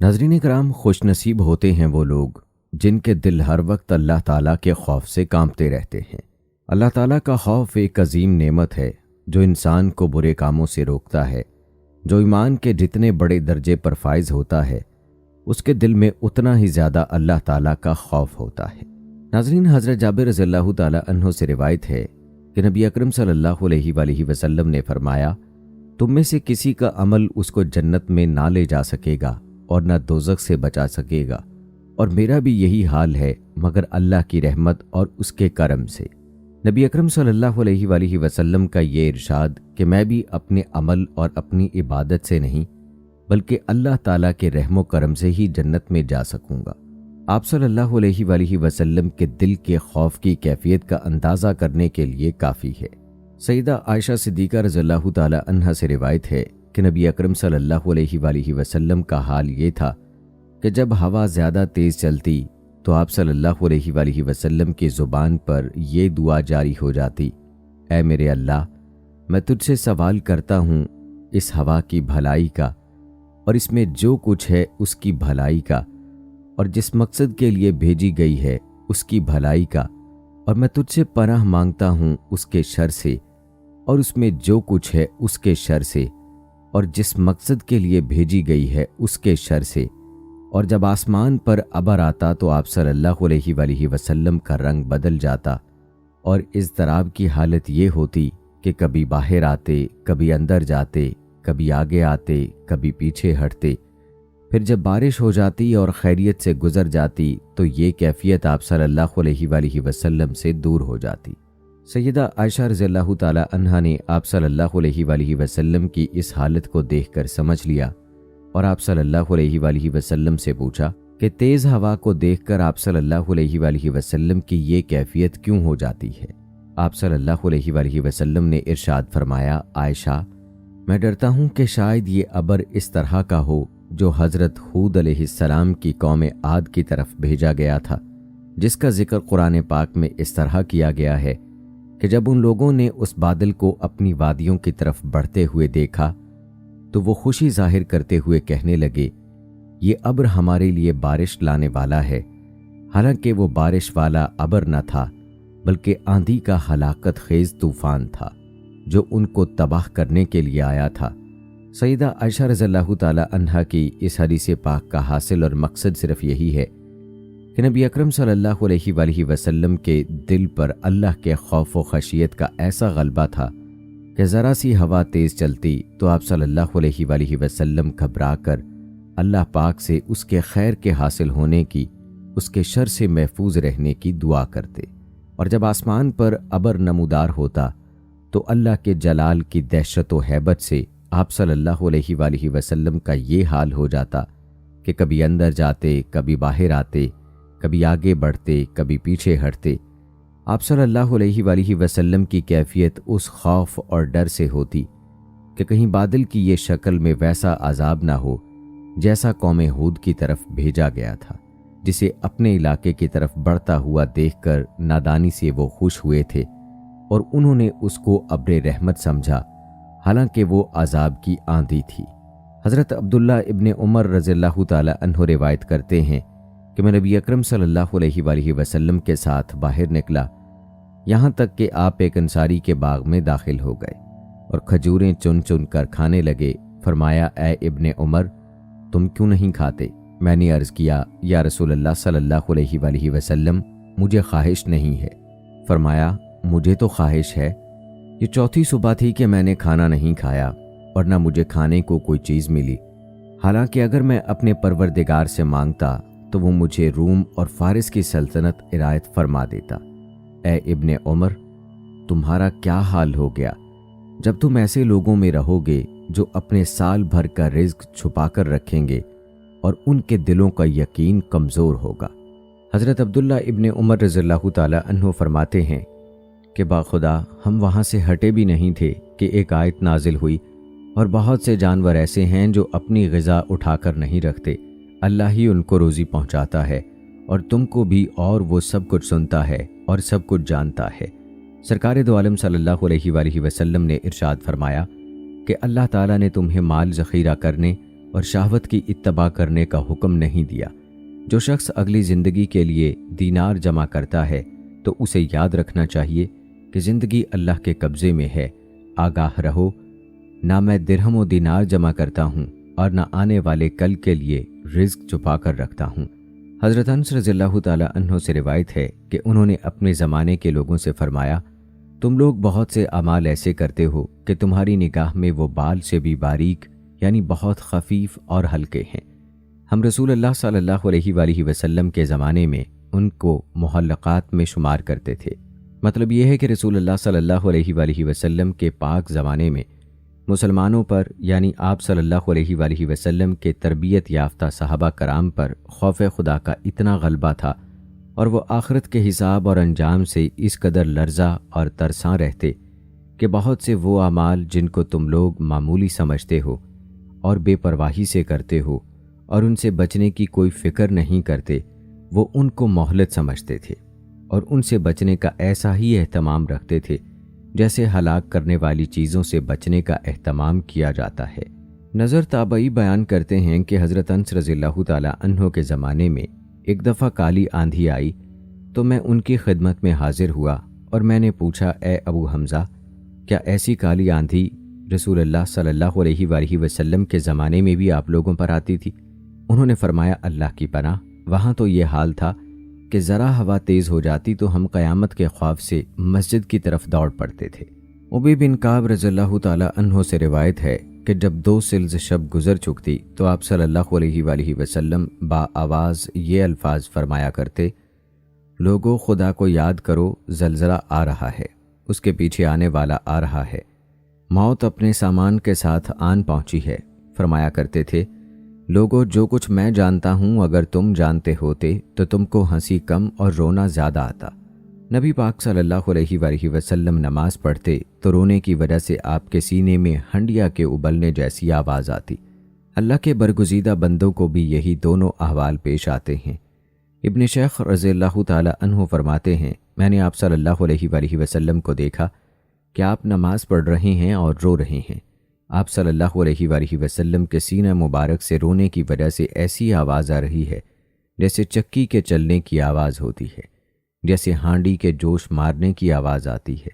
ناظرین کرام، خوش نصیب ہوتے ہیں وہ لوگ جن کے دل ہر وقت اللہ تعالیٰ کے خوف سے کانپتے رہتے ہیں۔ اللہ تعالیٰ کا خوف ایک عظیم نعمت ہے جو انسان کو برے کاموں سے روکتا ہے۔ جو ایمان کے جتنے بڑے درجے پر فائز ہوتا ہے اس کے دل میں اتنا ہی زیادہ اللہ تعالیٰ کا خوف ہوتا ہے۔ ناظرین، حضرت جابر رضی اللہ تعالیٰ عنہ سے روایت ہے کہ نبی اکرم صلی اللہ علیہ وآلہ وسلم نے فرمایا، تم میں سے کسی کا عمل اس کو جنت میں نہ لے جا سکے گا اور نہ دوزخ سے بچا سکے گا، اور میرا بھی یہی حال ہے مگر اللہ کی رحمت اور اس کے کرم سے۔ نبی اکرم صلی اللہ علیہ وآلہ وسلم کا یہ ارشاد کہ میں بھی اپنے عمل اور اپنی عبادت سے نہیں بلکہ اللہ تعالیٰ کے رحم و کرم سے ہی جنت میں جا سکوں گا، آپ صلی اللہ علیہ وآلہ وسلم کے دل کے خوف کی کیفیت کا اندازہ کرنے کے لیے کافی ہے۔ سیدہ عائشہ صدیقہ رضی اللہ تعالی عنہا سے روایت ہے کہ نبی اکرم صلی اللہ علیہ وآلہ وسلم کا حال یہ تھا کہ جب ہوا زیادہ تیز چلتی تو آپ صلی اللہ علیہ وآلہ وسلم کی زبان پر یہ دعا جاری ہو جاتی، اے میرے اللہ، میں تجھ سے سوال کرتا ہوں اس ہوا کی بھلائی کا اور اس میں جو کچھ ہے اس کی بھلائی کا، اور جس مقصد کے لیے بھیجی گئی ہے اس کی بھلائی کا، اور میں تجھ سے پناہ مانگتا ہوں اس کے شر سے اور اس میں جو کچھ ہے اس کے شر سے، اور جس مقصد کے لیے بھیجی گئی ہے اس کے شر سے۔ اور جب آسمان پر ابر آتا تو آپ صلی اللہ علیہ وآلہ وسلم کا رنگ بدل جاتا اور اضطراب کی حالت یہ ہوتی کہ کبھی باہر آتے، کبھی اندر جاتے، کبھی آگے آتے، کبھی پیچھے ہٹتے۔ پھر جب بارش ہو جاتی اور خیریت سے گزر جاتی تو یہ کیفیت آپ صلی اللہ علیہ وآلہ وسلم سے دور ہو جاتی۔ سیدہ عائشہ رضی اللہ تعالی عنہا نے آپ صلی اللہ علیہ وآلہ وسلم کی اس حالت کو دیکھ کر سمجھ لیا اور آپ صلی اللہ علیہ وآلہ وسلم سے پوچھا کہ تیز ہوا کو دیکھ کر آپ صلی اللہ علیہ وآلہ وسلم کی یہ کیفیت کیوں ہو جاتی ہے؟ آپ صلی اللہ علیہ وآلہ وسلم نے ارشاد فرمایا، عائشہ، میں ڈرتا ہوں کہ شاید یہ ابر اس طرح کا ہو جو حضرت ہود علیہ السلام کی قوم عاد کی طرف بھیجا گیا تھا، جس کا ذکر قرآن پاک میں اس طرح کیا گیا ہے کہ جب ان لوگوں نے اس بادل کو اپنی وادیوں کی طرف بڑھتے ہوئے دیکھا تو وہ خوشی ظاہر کرتے ہوئے کہنے لگے، یہ ابر ہمارے لیے بارش لانے والا ہے، حالانکہ وہ بارش والا ابر نہ تھا بلکہ آندھی کا ہلاکت خیز طوفان تھا جو ان کو تباہ کرنے کے لیے آیا تھا۔ سیدہ عائشہ رضی اللہ تعالی عنہا کی اس حدیث پاک کا حاصل اور مقصد صرف یہی ہے کہ نبی اکرم صلی اللہ علیہ وآلہ وسلم کے دل پر اللہ کے خوف و خشیت کا ایسا غلبہ تھا کہ ذرا سی ہوا تیز چلتی تو آپ صلی اللہ علیہ وآلہ وسلم گھبرا کر اللہ پاک سے اس کے خیر کے حاصل ہونے کی، اس کے شر سے محفوظ رہنے کی دعا کرتے، اور جب آسمان پر ابر نمودار ہوتا تو اللہ کے جلال کی دہشت و ہیبت سے آپ صلی اللہ علیہ وآلہ وسلم کا یہ حال ہو جاتا کہ کبھی اندر جاتے، کبھی باہر آتے، کبھی آگے بڑھتے، کبھی پیچھے ہٹتے۔ آپ صلی اللہ علیہ وآلہ وسلم کی کیفیت اس خوف اور ڈر سے ہوتی کہ کہیں بادل کی یہ شکل میں ویسا عذاب نہ ہو جیسا قوم ہود کی طرف بھیجا گیا تھا، جسے اپنے علاقے کی طرف بڑھتا ہوا دیکھ کر نادانی سے وہ خوش ہوئے تھے اور انہوں نے اس کو ابر رحمت سمجھا، حالانکہ وہ عذاب کی آندھی تھی۔ حضرت عبداللہ ابن عمر رضی اللہ تعالی عنہ روایت کرتے ہیں کہ میں نبی اکرم صلی اللہ علیہ وآلہ وسلم کے ساتھ باہر نکلا، یہاں تک کہ آپ ایک انصاری کے باغ میں داخل ہو گئے اور کھجوریں چن چن کر کھانے لگے۔ فرمایا، اے ابن عمر، تم کیوں نہیں کھاتے؟ میں نے عرض کیا، یا رسول اللہ صلی اللہ علیہ وآلہ وسلم، مجھے خواہش نہیں ہے۔ فرمایا، مجھے تو خواہش ہے، یہ چوتھی صبح تھی کہ میں نے کھانا نہیں کھایا اور نہ مجھے کھانے کو کوئی چیز ملی، حالانکہ اگر میں اپنے پروردگار سے مانگتا تو وہ مجھے روم اور فارس کی سلطنت عنایت فرما دیتا۔ اے ابن عمر، تمہارا کیا حال ہو گیا جب تم ایسے لوگوں میں رہو گے جو اپنے سال بھر کا رزق چھپا کر رکھیں گے اور ان کے دلوں کا یقین کمزور ہوگا۔ حضرت عبداللہ ابن عمر رضی اللہ تعالی عنہ فرماتے ہیں کہ باخدا ہم وہاں سے ہٹے بھی نہیں تھے کہ ایک آیت نازل ہوئی، اور بہت سے جانور ایسے ہیں جو اپنی غذا اٹھا کر نہیں رکھتے، اللہ ہی ان کو روزی پہنچاتا ہے اور تم کو بھی، اور وہ سب کچھ سنتا ہے اور سب کچھ جانتا ہے۔ سرکار دو عالم صلی اللہ علیہ وآلہ وسلم نے ارشاد فرمایا کہ اللہ تعالیٰ نے تمہیں مال ذخیرہ کرنے اور شہوت کی اتباع کرنے کا حکم نہیں دیا۔ جو شخص اگلی زندگی کے لیے دینار جمع کرتا ہے تو اسے یاد رکھنا چاہیے کہ زندگی اللہ کے قبضے میں ہے۔ آگاہ رہو، نہ میں درہم و دینار جمع کرتا ہوں اور نہ آنے والے کل کے لیے رزق چھپا کر رکھتا ہوں۔ حضرت انس رضی اللہ تعالی عنہ سے روایت ہے کہ انہوں نے اپنے زمانے کے لوگوں سے فرمایا، تم لوگ بہت سے اعمال ایسے کرتے ہو کہ تمہاری نگاہ میں وہ بال سے بھی باریک یعنی بہت خفیف اور ہلکے ہیں۔ ہم رسول اللہ صلی اللہ علیہ وآلہ وسلم کے زمانے میں ان کو محلقات میں شمار کرتے تھے۔ مطلب یہ ہے کہ رسول اللہ صلی اللہ علیہ وآلہ وسلم کے پاک زمانے میں مسلمانوں پر یعنی آپ صلی اللہ علیہ وآلہ وسلم کے تربیت یافتہ صحابہ کرام پر خوف خدا کا اتنا غلبہ تھا اور وہ آخرت کے حساب اور انجام سے اس قدر لرزہ اور ترساں رہتے کہ بہت سے وہ اعمال جن کو تم لوگ معمولی سمجھتے ہو اور بے پرواہی سے کرتے ہو اور ان سے بچنے کی کوئی فکر نہیں کرتے، وہ ان کو مہلت سمجھتے تھے اور ان سے بچنے کا ایسا ہی اہتمام رکھتے تھے جیسے ہلاک کرنے والی چیزوں سے بچنے کا اہتمام کیا جاتا ہے۔ نظر تابعی بیان کرتے ہیں کہ حضرت انس رضی اللہ تعالی عنہ کے زمانے میں ایک دفعہ کالی آندھی آئی تو میں ان کی خدمت میں حاضر ہوا اور میں نے پوچھا، اے ابو حمزہ، کیا ایسی کالی آندھی رسول اللہ صلی اللہ علیہ وآلہ وسلم کے زمانے میں بھی آپ لوگوں پر آتی تھی؟ انہوں نے فرمایا، اللہ کی پناہ، وہاں تو یہ حال تھا کہ ذرا ہوا تیز ہو جاتی تو ہم قیامت کے خوف سے مسجد کی طرف دوڑ پڑتے تھے۔ ابی بن کعب رضی اللہ تعالی عنہ سے روایت ہے کہ جب 2 سلز شب گزر چکتی تو آپ صلی اللہ علیہ وآلہ وسلم با آواز یہ الفاظ فرمایا کرتے، لوگوں خدا کو یاد کرو، زلزلہ آ رہا ہے، اس کے پیچھے آنے والا آ رہا ہے، موت اپنے سامان کے ساتھ آن پہنچی ہے۔ فرمایا کرتے تھے، لوگوں جو کچھ میں جانتا ہوں اگر تم جانتے ہوتے تو تم کو ہنسی کم اور رونا زیادہ آتا۔ نبی پاک صلی اللہ علیہ وآلہ وسلم نماز پڑھتے تو رونے کی وجہ سے آپ کے سینے میں ہنڈیا کے ابلنے جیسی آواز آتی۔ اللہ کے برگزیدہ بندوں کو بھی یہی دونوں احوال پیش آتے ہیں۔ ابن شیخ رضی اللہ تعالی عنہ فرماتے ہیں، میں نے آپ صلی اللہ علیہ وآلہ وسلم کو دیکھا کہ آپ نماز پڑھ رہے ہیں اور رو رہے ہیں۔ آپ صلی اللہ علیہ وآلہ وسلم کے سینہ مبارک سے رونے کی وجہ سے ایسی آواز آ رہی ہے جیسے چکی کے چلنے کی آواز ہوتی ہے، جیسے ہانڈی کے جوش مارنے کی آواز آتی ہے۔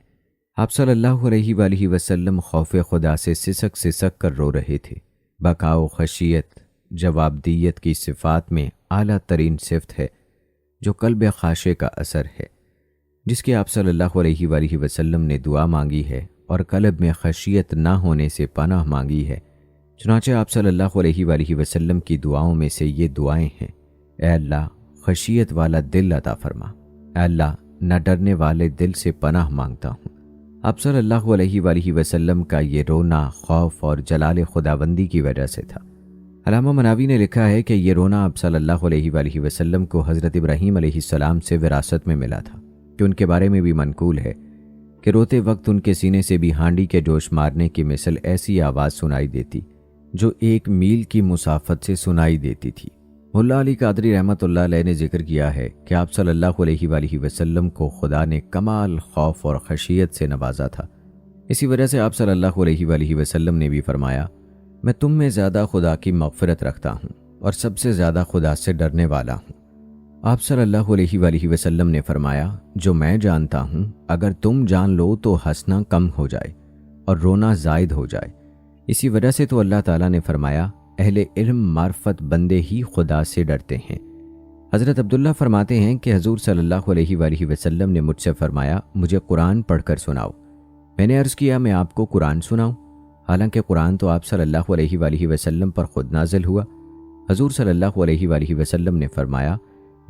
آپ صلی اللہ علیہ وآلہ وسلم خوف خدا سے سسک سسک کر رو رہے تھے۔ بقا و خشیت جوابدیت کی صفات میں اعلیٰ ترین صفت ہے جو قلب خاشع کا اثر ہے، جس کی آپ صلی اللہ علیہ وآلہ وسلم نے دعا مانگی ہے اور قلب میں خشیت نہ ہونے سے پناہ مانگی ہے۔ چنانچہ آپ صلی اللہ علیہ وآلہ وسلم کی دعاؤں میں سے یہ دعائیں ہیں، اے اللہ خشیت والا دل عطا فرما، اے اللہ نہ ڈرنے والے دل سے پناہ مانگتا ہوں۔ آپ صلی اللہ علیہ وآلہ وسلم کا یہ رونا خوف اور جلال خداوندی کی وجہ سے تھا۔ علامہ مناوی نے لکھا ہے کہ یہ رونا آپ صلی اللہ علیہ وآلہ وسلم کو حضرت ابراہیم علیہ السلام سے وراثت میں ملا تھا، کہ ان کے بارے میں بھی منقول ہے کہ روتے وقت ان کے سینے سے بھی ہانڈی کے جوش مارنے کی مثل ایسی آواز سنائی دیتی جو 1 میل کی مسافت سے سنائی دیتی تھی۔ ملا علی قادری رحمۃ اللہ علیہ نے ذکر کیا ہے کہ آپ صلی اللہ علیہ وآلہ وسلم کو خدا نے کمال خوف اور خشیت سے نوازا تھا۔ اسی وجہ سے آپ صلی اللہ علیہ وآلہ وسلم نے بھی فرمایا، میں تم میں زیادہ خدا کی مغفرت رکھتا ہوں اور سب سے زیادہ خدا سے ڈرنے والا ہوں۔ آپ صلی اللہ علیہ وآلہ وسلم نے فرمایا، جو میں جانتا ہوں اگر تم جان لو تو ہنسنا کم ہو جائے اور رونا زائد ہو جائے۔ اسی وجہ سے تو اللہ تعالیٰ نے فرمایا، اہل علم معرفت بندے ہی خدا سے ڈرتے ہیں۔ حضرت عبداللہ فرماتے ہیں کہ حضور صلی اللہ علیہ وآلہ وسلم نے مجھ سے فرمایا، مجھے قرآن پڑھ کر سناؤ۔ میں نے عرض کیا، میں آپ کو قرآن سناؤں؟ حالانکہ قرآن تو آپ صلی اللہ علیہ وآلہ وسلم پر خود نازل ہوا۔ حضور صلی اللہ علیہ وآلہ وسلم نے فرمایا،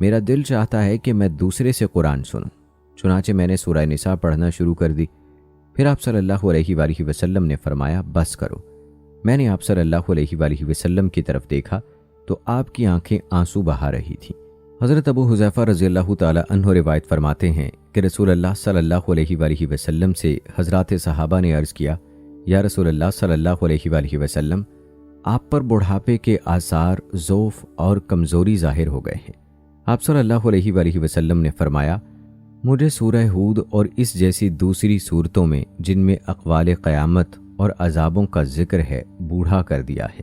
میرا دل چاہتا ہے کہ میں دوسرے سے قرآن سنوں۔ چنانچہ میں نے سورہ نساء پڑھنا شروع کر دی۔ پھر آپ صلی اللہ علیہ وآلہ وسلم نے فرمایا، بس کرو۔ میں نے آپ صلی اللہ علیہ وآلہ وسلم کی طرف دیکھا تو آپ کی آنکھیں آنسو بہا رہی تھیں۔ حضرت ابو حذیفہ رضی اللہ تعالی عنہ روایت فرماتے ہیں کہ رسول اللہ صلی اللہ علیہ وآلہ وسلم سے حضرات صحابہ نے عرض کیا، یا رسول اللہ صلی اللہ علیہ وآلہ وسلم، آپ پر بڑھاپے کے آثار، ضعف اور کمزوری ظاہر ہو گئے ہیں۔ آپ صلی اللہ علیہ وآلہ وسلم نے فرمایا، مجھے سورہ ہود اور اس جیسی دوسری صورتوں میں جن میں اقوال قیامت اور عذابوں کا ذکر ہے بوڑھا کر دیا ہے۔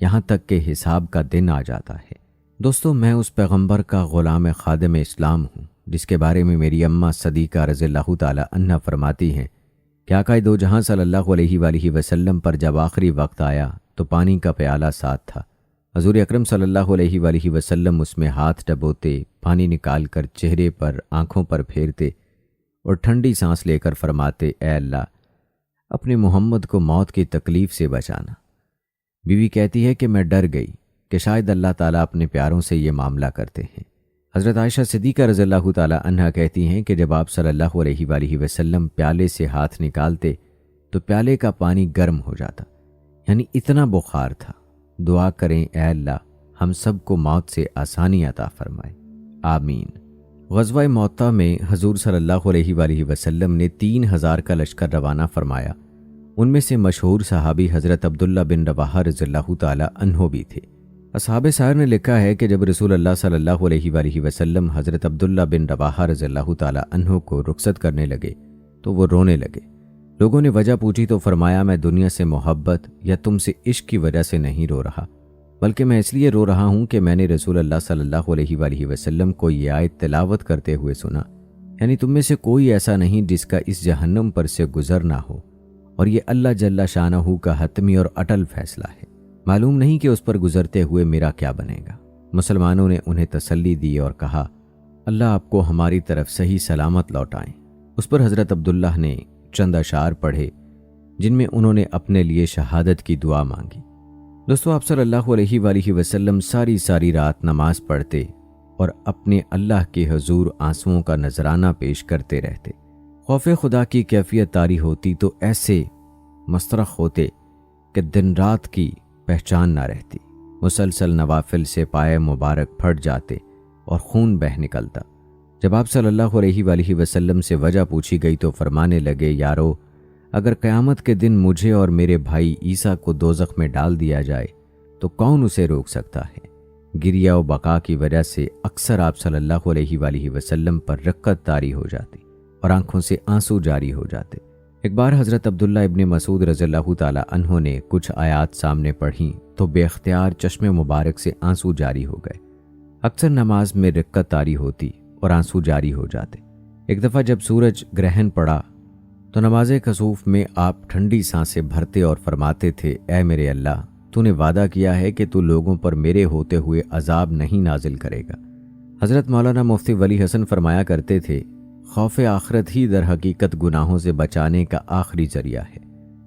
یہاں تک کہ حساب کا دن آ جاتا ہے۔ دوستو، میں اس پیغمبر کا غلام خادم اسلام ہوں جس کے بارے میں میری اماں صدیقہ رضی اللہ تعالی عنہا فرماتی ہیں کہ آقا دو جہاں صلی اللہ علیہ وآلہ وسلم پر جب آخری وقت آیا تو پانی کا پیالہ ساتھ تھا۔ حضور اکرم صلی اللہ علیہ وآلہ وسلم اس میں ہاتھ ڈبوتے، پانی نکال کر چہرے پر، آنکھوں پر پھیرتے اور ٹھنڈی سانس لے کر فرماتے، اے اللہ، اپنے محمد کو موت کی تکلیف سے بچانا۔ بیوی کہتی ہے کہ میں ڈر گئی کہ شاید اللہ تعالیٰ اپنے پیاروں سے یہ معاملہ کرتے ہیں۔ حضرت عائشہ صدیقہ رضی اللہ تعالی عنہا کہتی ہیں کہ جب آپ صلی اللہ علیہ وآلہ وسلم پیالے سے ہاتھ نکالتے تو پیالے کا پانی گرم ہو جاتا، یعنی اتنا بخار تھا۔ دعا کریں اے اللہ ہم سب کو موت سے آسانی عطا فرمائے، آمین۔ غزوہ موطا میں حضور صلی اللہ علیہ وآلہ وسلم نے 3000 کا لشکر روانہ فرمایا۔ ان میں سے مشہور صحابی حضرت عبداللہ بن رواحہ رضی اللہ تعالی عنہ بھی تھے۔ اصحاب سیر نے لکھا ہے کہ جب رسول اللہ صلی اللہ علیہ وآلہ وسلم حضرت عبداللہ بن رواحہ رضی اللہ تعالی عنہ کو رخصت کرنے لگے تو وہ رونے لگے۔ لوگوں نے وجہ پوچھی تو فرمایا، میں دنیا سے محبت یا تم سے عشق کی وجہ سے نہیں رو رہا، بلکہ میں اس لیے رو رہا ہوں کہ میں نے رسول اللہ صلی اللہ علیہ وآلہ وسلم کو یہ آیت تلاوت کرتے ہوئے سنا، یعنی تم میں سے کوئی ایسا نہیں جس کا اس جہنم پر سے گزر نہ ہو، اور یہ اللہ جل شانہ کا حتمی اور اٹل فیصلہ ہے، معلوم نہیں کہ اس پر گزرتے ہوئے میرا کیا بنے گا۔ مسلمانوں نے انہیں تسلی دی اور کہا، اللہ آپ کو ہماری طرف صحیح سلامت لوٹائیں۔ اس پر حضرت عبداللہ نے چند اشعار پڑھے جن میں انہوں نے اپنے لیے شہادت کی دعا مانگی۔ دوستو، آپ صلی اللہ علیہ وآلہ وسلم ساری رات نماز پڑھتے اور اپنے اللہ کے حضور آنسوؤں کا نذرانہ پیش کرتے رہتے۔ خوف خدا کی کیفیت طاری ہوتی تو ایسے مسترخ ہوتے کہ دن رات کی پہچان نہ رہتی۔ مسلسل نوافل سے پائے مبارک پھٹ جاتے اور خون بہہ نکلتا۔ جب آپ صلی اللہ علیہ وآلہ وسلم سے وجہ پوچھی گئی تو فرمانے لگے، یارو، اگر قیامت کے دن مجھے اور میرے بھائی عیسیٰ کو دوزخ میں ڈال دیا جائے تو کون اسے روک سکتا ہے؟ گریہ و بقا کی وجہ سے اکثر آپ صلی اللہ علیہ وآلہ وسلم پر رقت طاری ہو جاتی اور آنکھوں سے آنسو جاری ہو جاتے۔ ایک بار حضرت عبداللہ ابن مسعود رضی اللہ تعالی عنہ نے کچھ آیات سامنے پڑھیں تو بے اختیار چشم مبارک سے آنسو جاری ہو گئے۔ اکثر نماز میں رقت طاری ہوتی اور آنسو جاری ہو جاتے۔ ایک دفعہ جب سورج گرہن پڑا تو نماز کسوف میں آپ ٹھنڈی سانسیں بھرتے اور فرماتے تھے، اے میرے اللہ، تو نے وعدہ کیا ہے کہ تو لوگوں پر میرے ہوتے ہوئے عذاب نہیں نازل کرے گا۔ حضرت مولانا مفتی ولی حسن فرمایا کرتے تھے، خوف آخرت ہی در حقیقت گناہوں سے بچانے کا آخری ذریعہ ہے۔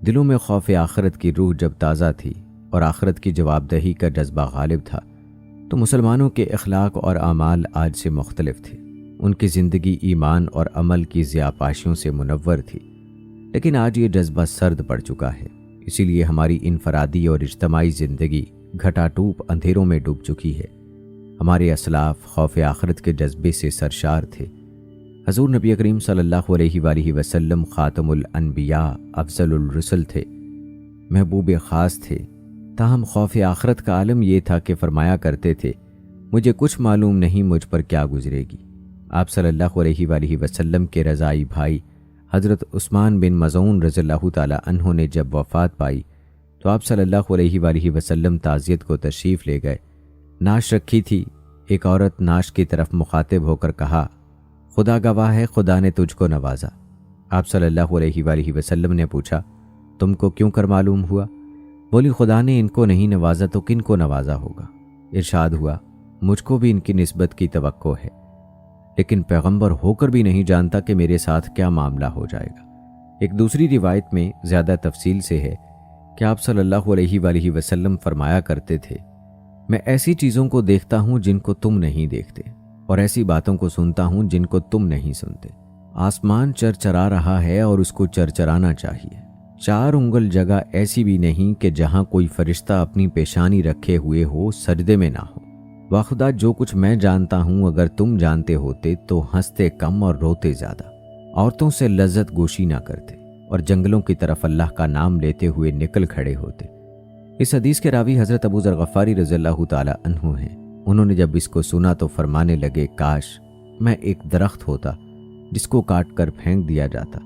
دلوں میں خوف آخرت کی روح جب تازہ تھی اور آخرت کی جواب دہی کا جذبہ غالب تھا تو مسلمانوں کے اخلاق اور اعمال آج سے مختلف تھے۔ ان کی زندگی ایمان اور عمل کی ضیاءپاشیوں سے منور تھی، لیکن آج یہ جذبہ سرد پڑ چکا ہے۔ اسی لیے ہماری انفرادی اور اجتماعی زندگی گھٹا ٹوپ اندھیروں میں ڈوب چکی ہے۔ ہمارے اسلاف خوف آخرت کے جذبے سے سرشار تھے۔ حضور نبی کریم صلی اللہ علیہ وآلہ وسلم خاتم الانبیاء، افضل الرسل تھے، محبوب خاص تھے، تاہم خوف آخرت کا عالم یہ تھا کہ فرمایا کرتے تھے، مجھے کچھ معلوم نہیں مجھ پر کیا گزرے گی۔ آپ صلی اللہ علیہ وآلہ وسلم کے رضائی بھائی حضرت عثمان بن مظعون رضی اللہ تعالی عنہ نے جب وفات پائی تو آپ صلی اللہ علیہ وآلہ وسلم تعزیت کو تشریف لے گئے۔ نعش رکھی تھی، ایک عورت نعش کی طرف مخاطب ہو کر کہا، خدا گواہ ہے خدا نے تجھ کو نوازا۔ آپ صلی اللہ علیہ وآلہ وسلم نے پوچھا، تم کو کیوں کر معلوم ہوا؟ بولی، خدا نے ان کو نہیں نوازا تو کن کو نوازا ہوگا؟ ارشاد ہوا، مجھ کو بھی ان کی نسبت کی توقع ہے، لیکن پیغمبر ہو کر بھی نہیں جانتا کہ میرے ساتھ کیا معاملہ ہو جائے گا۔ ایک دوسری روایت میں زیادہ تفصیل سے ہے کہ آپ صلی اللہ علیہ وآلہ وسلم فرمایا کرتے تھے، میں ایسی چیزوں کو دیکھتا ہوں جن کو تم نہیں دیکھتے، اور ایسی باتوں کو سنتا ہوں جن کو تم نہیں سنتے۔ آسمان چرچرا رہا ہے اور اس کو چرچرانا چاہیے۔ 4 انگل جگہ ایسی بھی نہیں کہ جہاں کوئی فرشتہ اپنی پیشانی رکھے ہوئے ہو، سجدے میں نہ ہو۔ واخدا جو کچھ میں جانتا ہوں اگر تم جانتے ہوتے تو ہنستے کم اور روتے زیادہ، عورتوں سے لذت گوشی نہ کرتے اور جنگلوں کی طرف اللہ کا نام لیتے ہوئے نکل کھڑے ہوتے۔ اس حدیث کے راوی حضرت ابو ذر غفاری رضی اللہ تعالی عنہ ہیں۔ انہوں نے جب اس کو سنا تو فرمانے لگے، کاش میں ایک درخت ہوتا جس کو کاٹ کر پھینک دیا جاتا۔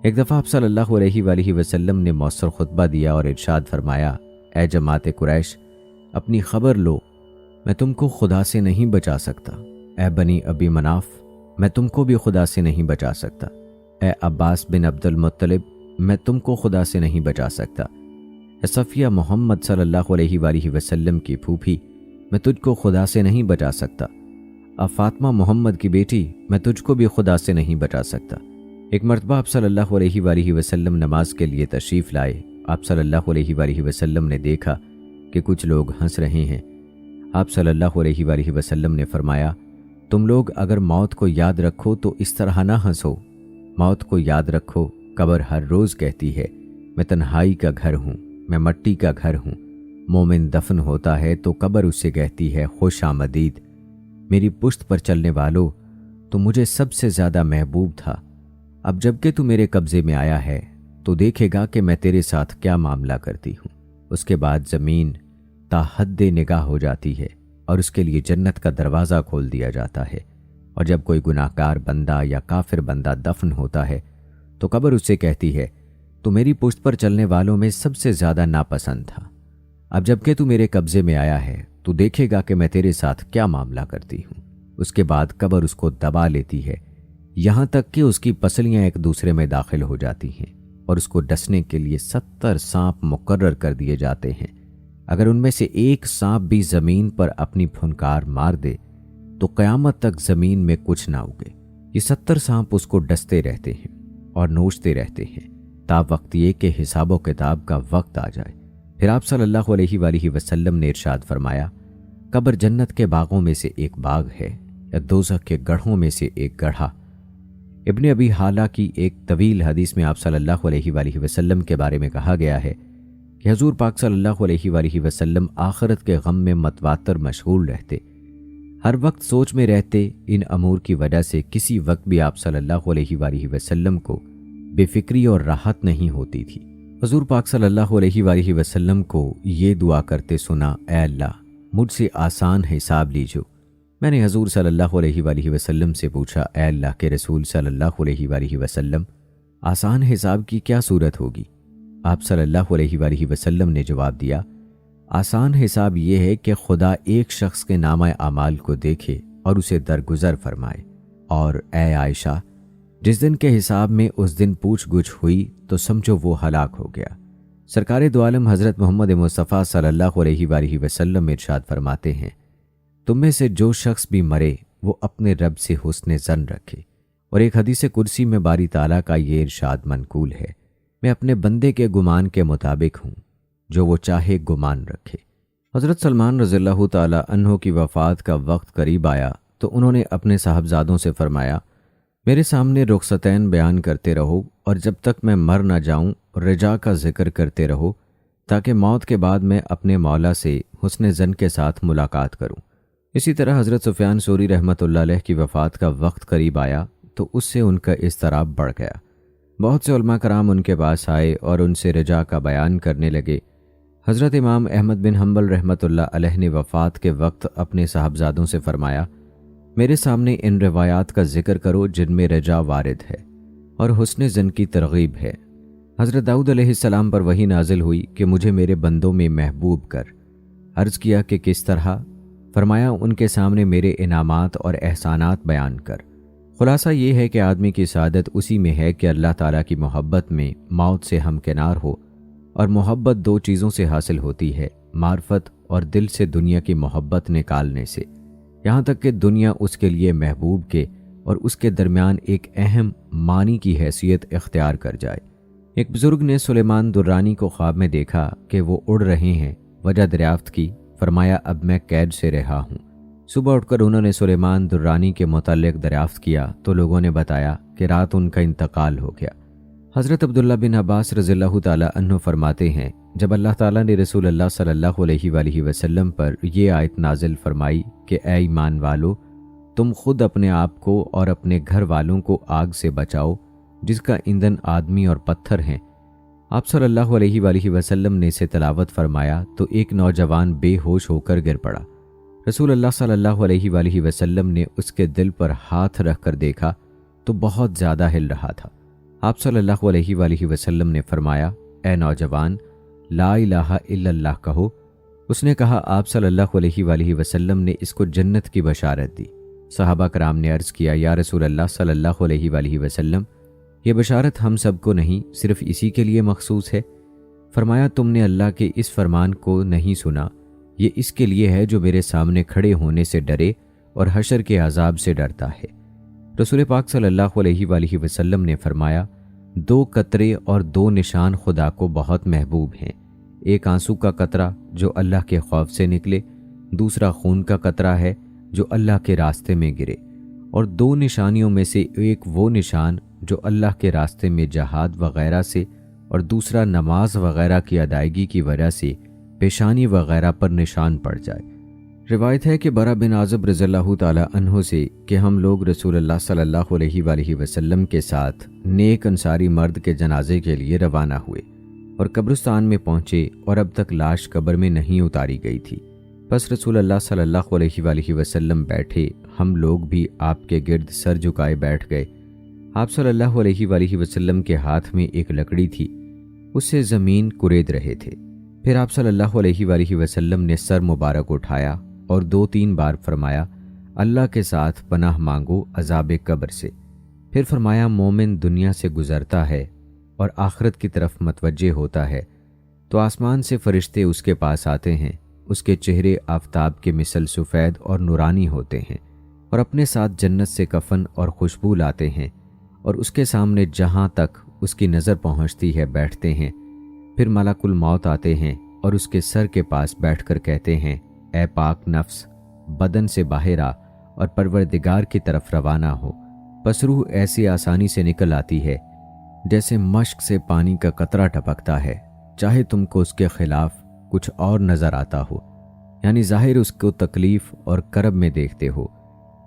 ایک دفعہ آپ صلی اللہ علیہ وآلہ وسلم نے مؤثر خطبہ دیا اور ارشاد فرمایا، اے جماعت قریش، اپنی خبر لو، میں تم کو خدا سے نہیں بچا سکتا۔ اے بنی ابی مناف، میں تم کو بھی خدا سے نہیں بچا سکتا۔ اے عباس بن عبد المطلب، میں تم کو خدا سے نہیں بچا سکتا۔ اے صفیہ محمد صلی اللہ علیہ وآلہ وسلم کی پھوپھی، میں تجھ کو خدا سے نہیں بچا سکتا۔ اب فاطمہ محمد کی بیٹی، میں تجھ کو بھی خدا سے نہیں بچا سکتا۔ ایک مرتبہ آپ صلی اللہ علیہ وآلہ وسلم نماز کے لیے تشریف لائے۔ آپ صلی اللہ علیہ وآلہ وسلم نے دیکھا کہ کچھ لوگ ہنس رہے ہیں۔ آپ صلی اللہ علیہ وآلہ وسلم نے فرمایا، تم لوگ اگر موت کو یاد رکھو تو اس طرح نہ ہنسو۔ موت کو یاد رکھو، قبر ہر روز کہتی ہے میں تنہائی کا گھر ہوں، میں مٹی کا گھر ہوں۔ مومن دفن ہوتا ہے تو قبر اس سے کہتی ہے خوش آمدید۔ میری پشت پر چلنے والو، تو مجھے سب سے زیادہ محبوب تھا۔ اب جب کہ تو میرے قبضے میں آیا ہے تو دیکھے گا کہ میں تیرے ساتھ کیا معاملہ کرتی ہوں۔ اس کے بعد زمین تا حد نگاہ ہو جاتی ہے اور اس کے لیے جنت کا دروازہ کھول دیا جاتا ہے، اور جب کوئی گناہ گار بندہ یا کافر بندہ دفن ہوتا ہے تو قبر اس سے کہتی ہے تو میری پشت پر چلنے والوں میں سب سے زیادہ ناپسند تھا۔ اب جب کہ تو میرے قبضے میں آیا ہے تو دیکھے گا کہ میں تیرے ساتھ کیا معاملہ کرتی ہوں۔ اس کے بعد قبر اس کو دبا لیتی ہے یہاں تک کہ اس کی پسلیاں ایک دوسرے میں داخل ہو جاتی ہیں، اور اس کو ڈسنے کے لیے 70 سانپ مقرر کر دیے جاتے ہیں۔ اگر ان میں سے ایک سانپ بھی زمین پر اپنی پھنکار مار دے تو قیامت تک زمین میں کچھ نہ اگے۔ یہ 70 سانپ اس کو ڈستے رہتے ہیں اور نوچتے رہتے ہیں تا وقت یہ کہ حساب و کتاب کا وقت آ جائے۔ پھر آپ صلی اللہ علیہ وآلہ وسلم نے ارشاد فرمایا، قبر جنت کے باغوں میں سے ایک باغ ہے یا دوزخ کے گڑھوں میں سے ایک گڑھا۔ ابن ابی حالہ کی ایک طویل حدیث میں آپ صلی اللہ علیہ وآلہ وسلم کے بارے میں کہا گیا ہے کہ حضور پاک صلی اللہ علیہ وآلہ وسلم آخرت کے غم میں متواتر مشغول رہتے، ہر وقت سوچ میں رہتے۔ ان امور کی وجہ سے کسی وقت بھی آپ صلی اللہ علیہ وآلہ وسلم کو بے فکری اور راحت نہیں ہوتی تھی۔ حضور پاک صلی اللہ علیہ وآلہ وسلم کو یہ دعا کرتے سنا، اے اللہ مجھ سے آسان حساب لیجو۔ میں نے حضور صلی اللہ علیہ وآلہ وسلم سے پوچھا، اے اللہ کے رسول صلی اللہ علیہ وآلہ وسلم، آسان حساب کی کیا صورت ہوگی؟ آپ صلی اللہ علیہ وآلہ وسلم نے جواب دیا، آسان حساب یہ ہے کہ خدا ایک شخص کے نامہ اعمال کو دیکھے اور اسے درگزر فرمائے، اور اے عائشہ، جس دن کے حساب میں اس دن پوچھ گچھ ہوئی تو سمجھو وہ ہلاک ہو گیا۔ سرکار دو عالم حضرت محمد مصطفیٰ صلی اللہ علیہ وآلہ وسلم ارشاد فرماتے ہیں، تم میں سے جو شخص بھی مرے وہ اپنے رب سے حسن ظن رکھے۔ اور ایک حدیث قدسی میں باری تعالیٰ کا یہ ارشاد منقول ہے، میں اپنے بندے کے گمان کے مطابق ہوں، جو وہ چاہے گمان رکھے۔ حضرت سلمان رضی اللہ تعالیٰ عنہ کی وفات کا وقت قریب آیا تو انہوں نے اپنے صاحبزادوں سے فرمایا، میرے سامنے رخصتین بیان کرتے رہو، اور جب تک میں مر نہ جاؤں رجا کا ذکر کرتے رہو، تاکہ موت کے بعد میں اپنے مولا سے حسن ظن کے ساتھ ملاقات کروں۔ اسی طرح حضرت سفیان ثوری رحمۃ اللہ علیہ کی وفات کا وقت قریب آیا تو اس سے ان کا اضطراب بڑھ گیا۔ بہت سے علماء کرام ان کے پاس آئے اور ان سے رجا کا بیان کرنے لگے۔ حضرت امام احمد بن حنبل رحمۃ اللہ علیہ نے وفات کے وقت اپنے صاحبزادوں سے فرمایا، میرے سامنے ان روایات کا ذکر کرو جن میں رجا وارد ہے اور حسن ظن کی ترغیب ہے۔ حضرت داؤد علیہ السلام پر وحی نازل ہوئی کہ مجھے میرے بندوں میں محبوب کر۔ عرض کیا کہ کس طرح؟ فرمایا، ان کے سامنے میرے انعامات اور احسانات بیان کر۔ خلاصہ یہ ہے کہ آدمی کی سعادت اسی میں ہے کہ اللہ تعالیٰ کی محبت میں موت سے ہمکنار ہو، اور محبت دو چیزوں سے حاصل ہوتی ہے، معرفت اور دل سے دنیا کی محبت نکالنے سے، یہاں تک کہ دنیا اس کے لیے محبوب کے اور اس کے درمیان ایک اہم معنی کی حیثیت اختیار کر جائے۔ ایک بزرگ نے سلیمان درانی کو خواب میں دیکھا کہ وہ اڑ رہے ہیں، وجہ دریافت کی، فرمایا اب میں قید سے رہا ہوں۔ صبح اٹھ کر انہوں نے سلیمان درانی کے متعلق دریافت کیا تو لوگوں نے بتایا کہ رات ان کا انتقال ہو گیا۔ حضرت عبداللہ بن عباس رضی اللہ تعالیٰ عنہ فرماتے ہیں، جب اللہ تعالیٰ نے رسول اللہ صلی اللہ علیہ وآلہ وسلم پر یہ آیت نازل فرمائی کہ اے ایمان والو، تم خود اپنے آپ کو اور اپنے گھر والوں کو آگ سے بچاؤ جس کا ایندھن آدمی اور پتھر ہیں، آپ صلی اللہ علیہ وآلہ وسلم نے اسے تلاوت فرمایا تو ایک نوجوان بے ہوش ہو کر گر پڑا۔ رسول اللہ صلی اللہ علیہ وآلہ وسلم نے اس کے دل پر ہاتھ رکھ کر دیکھا تو بہت زیادہ ہل رہا تھا۔ آپ صلی اللہ علیہ وآلہ وسلم نے فرمایا، اے نوجوان، لا الہ الا اللہ کہو۔ اس نے کہا آپ صلی اللہ علیہ وآلہ وسلم نے اس کو جنت کی بشارت دی۔ صحابہ کرام نے عرض کیا یا رسول اللہ صلی اللہ علیہ وآلہ وسلم، یہ بشارت ہم سب کو نہیں صرف اسی کے لیے مخصوص ہے؟ فرمایا تم نے اللہ کے اس فرمان کو نہیں سنا، یہ اس کے لیے ہے جو میرے سامنے کھڑے ہونے سے ڈرے اور حشر کے عذاب سے ڈرتا ہے۔ رسول پاک صلی اللہ علیہ وآلہ وسلم نے فرمایا 2 قطرے اور 2 نشان خدا کو بہت محبوب ہیں، ایک آنسو کا قطرہ جو اللہ کے خوف سے نکلے، دوسرا خون کا قطرہ ہے جو اللہ کے راستے میں گرے، اور 2 نشانیوں میں سے ایک وہ نشان جو اللہ کے راستے میں جہاد وغیرہ سے اور دوسرا نماز وغیرہ کی ادائیگی کی وجہ سے پیشانی وغیرہ پر نشان پڑ جائے۔ روایت ہے کہ برا بن عازب رضی اللہ تعالی عنہ سے کہ ہم لوگ رسول اللہ صلی اللہ علیہ وآلہ وسلم کے ساتھ نیک انصاری مرد کے جنازے کے لیے روانہ ہوئے اور قبرستان میں پہنچے اور اب تک لاش قبر میں نہیں اتاری گئی تھی۔ بس رسول اللہ صلی اللہ علیہ وآلہ وسلم بیٹھے، ہم لوگ بھی آپ کے گرد سر جھکائے بیٹھ گئے۔ آپ صلی اللہ علیہ وآلہ وسلم کے ہاتھ میں ایک لکڑی تھی، اس سے زمین کرید رہے تھے۔ پھر آپ صلی اللہ علیہ وآلہ وسلم نے سر مبارک اٹھایا اور 2-3 بار فرمایا اللہ کے ساتھ پناہ مانگو عذاب قبر سے۔ پھر فرمایا مومن دنیا سے گزرتا ہے اور آخرت کی طرف متوجہ ہوتا ہے تو آسمان سے فرشتے اس کے پاس آتے ہیں، اس کے چہرے آفتاب کے مثل سفید اور نورانی ہوتے ہیں، اور اپنے ساتھ جنت سے کفن اور خوشبو لاتے ہیں، اور اس کے سامنے جہاں تک اس کی نظر پہنچتی ہے بیٹھتے ہیں۔ پھر ملک الموت آتے ہیں اور اس کے سر کے پاس بیٹھ کر کہتے ہیں اے پاک نفس، بدن سے باہر آ اور پروردگار کی طرف روانہ ہو۔ پس روح ایسی آسانی سے نکل آتی ہے جیسے مشک سے پانی کا قطرہ ٹپکتا ہے، چاہے تم کو اس کے خلاف کچھ اور نظر آتا ہو، یعنی ظاہر اس کو تکلیف اور کرب میں دیکھتے ہو۔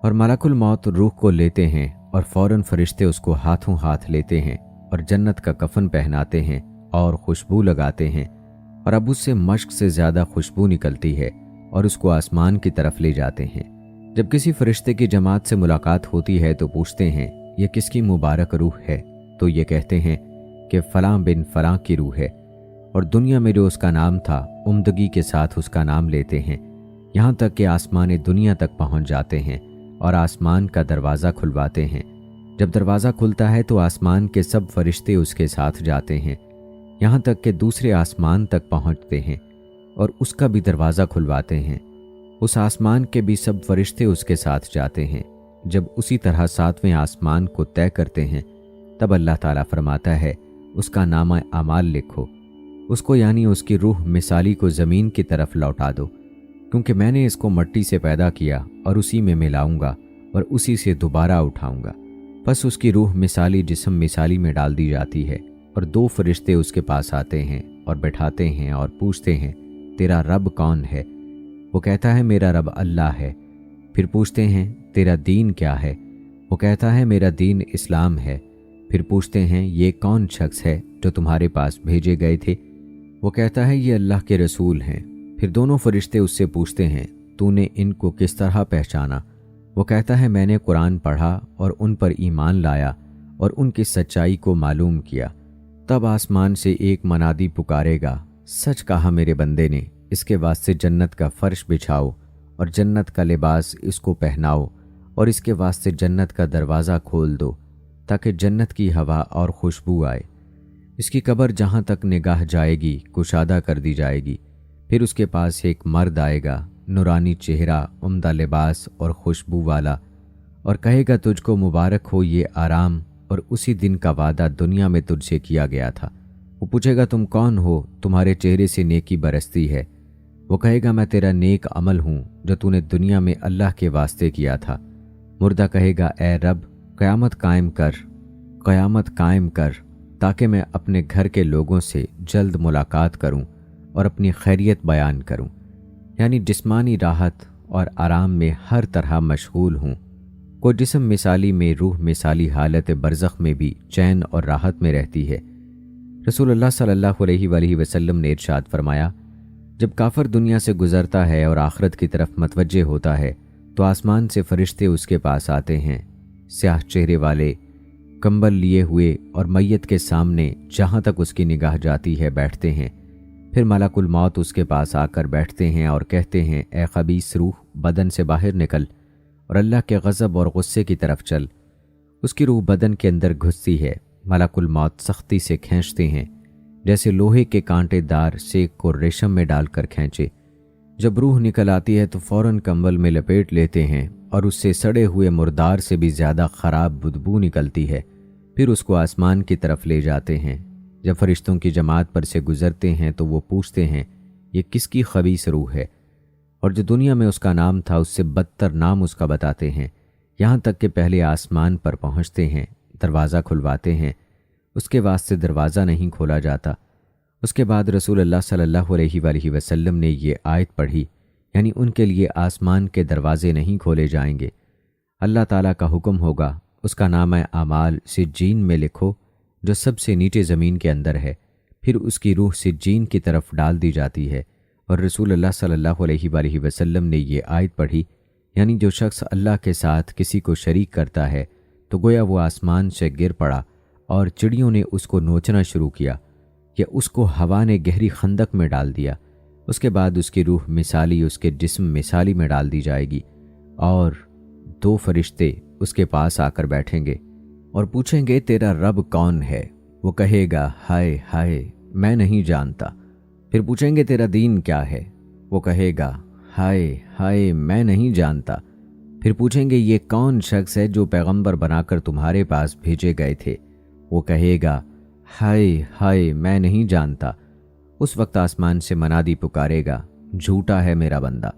اور ملک الموت روح کو لیتے ہیں اور فوراً فرشتے اس کو ہاتھوں ہاتھ لیتے ہیں اور جنت کا کفن پہناتے ہیں اور خوشبو لگاتے ہیں، اور اب اس سے مشک سے زیادہ خوشبو نکلتی ہے اور اس کو آسمان کی طرف لے جاتے ہیں۔ جب کسی فرشتے کی جماعت سے ملاقات ہوتی ہے تو پوچھتے ہیں یہ کس کی مبارک روح ہے؟ تو یہ کہتے ہیں کہ فلاں بن فلاں کی روح ہے، اور دنیا میں جو اس کا نام تھا عمدگی کے ساتھ اس کا نام لیتے ہیں، یہاں تک کہ آسمان دنیا تک پہنچ جاتے ہیں اور آسمان کا دروازہ کھلواتے ہیں۔ جب دروازہ کھلتا ہے تو آسمان کے سب فرشتے اس کے ساتھ جاتے ہیں، یہاں تک کہ دوسرے آسمان تک پہنچتے ہیں اور اس کا بھی دروازہ کھلواتے ہیں۔ اس آسمان کے بھی سب فرشتے اس کے ساتھ جاتے ہیں۔ جب اسی طرح 7ویں آسمان کو طے کرتے ہیں تب اللہ تعالیٰ فرماتا ہے اس کا نامہ اعمال لکھو، اس کو یعنی اس کی روح مثالی کو زمین کی طرف لوٹا دو، کیونکہ میں نے اس کو مٹی سے پیدا کیا اور اسی میں ملاؤں گا اور اسی سے دوبارہ اٹھاؤں گا۔ پس اس کی روح مثالی جسم مثالی میں ڈال دی جاتی ہے، اور 2 فرشتے اس کے پاس آتے ہیں اور بٹھاتے ہیں اور پوچھتے ہیں تیرا رب کون ہے؟ وہ کہتا ہے میرا رب اللہ ہے۔ پھر پوچھتے ہیں تیرا دین کیا ہے؟ وہ کہتا ہے میرا دین اسلام ہے۔ پھر پوچھتے ہیں یہ کون شخص ہے جو تمہارے پاس بھیجے گئے تھے؟ وہ کہتا ہے یہ اللہ کے رسول ہیں۔ پھر دونوں فرشتے اس سے پوچھتے ہیں تو نے ان کو کس طرح پہچانا؟ وہ کہتا ہے میں نے قرآن پڑھا اور ان پر ایمان لایا اور ان کی سچائی کو معلوم کیا۔ تب آسمان سے ایک منادی پکارے گا سچ کہا میرے بندے نے، اس کے واسطے جنت کا فرش بچھاؤ اور جنت کا لباس اس کو پہناؤ، اور اس کے واسطے جنت کا دروازہ کھول دو تاکہ جنت کی ہوا اور خوشبو آئے۔ اس کی قبر جہاں تک نگاہ جائے گی کشادہ کر دی جائے گی۔ پھر اس کے پاس ایک مرد آئے گا، نورانی چہرہ، عمدہ لباس اور خوشبو والا، اور کہے گا تجھ کو مبارک ہو یہ آرام اور اسی دن کا وعدہ دنیا میں تجھ سے کیا گیا تھا۔ وہ پوچھے گا تم کون ہو؟ تمہارے چہرے سے نیکی برستی ہے۔ وہ کہے گا میں تیرا نیک عمل ہوں جو تو نے دنیا میں اللہ کے واسطے کیا تھا۔ مردہ کہے گا اے رب قیامت قائم کر تاکہ میں اپنے گھر کے لوگوں سے جلد ملاقات کروں اور اپنی خیریت بیان کروں، یعنی جسمانی راحت اور آرام میں ہر طرح مشغول ہوں۔ کو جسم مثالی میں روح مثالی حالت برزخ میں بھی چین اور راحت میں رہتی ہے۔ رسول اللہ صلی اللہ علیہ وآلہ وسلم نے ارشاد فرمایا جب کافر دنیا سے گزرتا ہے اور آخرت کی طرف متوجہ ہوتا ہے تو آسمان سے فرشتے اس کے پاس آتے ہیں، سیاہ چہرے والے، کمبل لیے ہوئے، اور میت کے سامنے جہاں تک اس کی نگاہ جاتی ہے بیٹھتے ہیں۔ پھر ملک الموت اس کے پاس آ کر بیٹھتے ہیں اور کہتے ہیں اے خبیث روح، بدن سے باہر نکل اور اللہ کے غضب اور غصے کی طرف چل۔ اس کی روح بدن کے اندر گھستی ہے، ملک الموت سختی سے کھینچتے ہیں جیسے لوہے کے کانٹے دار سیک کو ریشم میں ڈال کر کھینچے۔ جب روح نکل آتی ہے تو فوراً کمبل میں لپیٹ لیتے ہیں اور اس سے سڑے ہوئے مردار سے بھی زیادہ خراب بدبو نکلتی ہے۔ پھر اس کو آسمان کی طرف لے جاتے ہیں۔ جب فرشتوں کی جماعت پر سے گزرتے ہیں تو وہ پوچھتے ہیں یہ کس کی خبیث روح ہے، اور جو دنیا میں اس کا نام تھا اس سے بدتر نام اس کا بتاتے ہیں، یہاں تک کہ پہلے آسمان پر پہنچتے ہیں، دروازہ کھلواتے ہیں، اس کے واسطے دروازہ نہیں کھولا جاتا۔ اس کے بعد رسول اللہ صلی اللہ علیہ وآلہ وسلم نے یہ آیت پڑھی، یعنی ان کے لیے آسمان کے دروازے نہیں کھولے جائیں گے۔ اللہ تعالیٰ کا حکم ہوگا اس کا نامہ اعمال سجین میں لکھو جو سب سے نیچے زمین کے اندر ہے، پھر اس کی روح سجین کی طرف ڈال دی جاتی ہے۔ اور رسول اللہ صلی اللہ علیہ وآلہ وسلم نے یہ آیت پڑھی، یعنی جو شخص اللہ کے ساتھ کسی کو شریک کرتا ہے تو گویا وہ آسمان سے گر پڑا اور چڑیوں نے اس کو نوچنا شروع کیا یا اس کو ہوا نے گہری خندق میں ڈال دیا۔ اس کے بعد اس کی روح مثالی اس کے جسم مثالی میں ڈال دی جائے گی اور 2 فرشتے اس کے پاس آ کر بیٹھیں گے اور پوچھیں گے تیرا رب کون ہے؟ وہ کہے گا ہائے ہائے میں نہیں جانتا۔ پھر پوچھیں گے تیرا دین کیا ہے؟ وہ کہے گا ہائے ہائے میں نہیں جانتا۔ پھر پوچھیں گے یہ کون شخص ہے جو پیغمبر بنا کر تمہارے پاس بھیجے گئے تھے؟ وہ کہے گا ہائے ہائے میں نہیں جانتا۔ اس وقت آسمان سے منادی پکارے گا جھوٹا ہے میرا بندہ،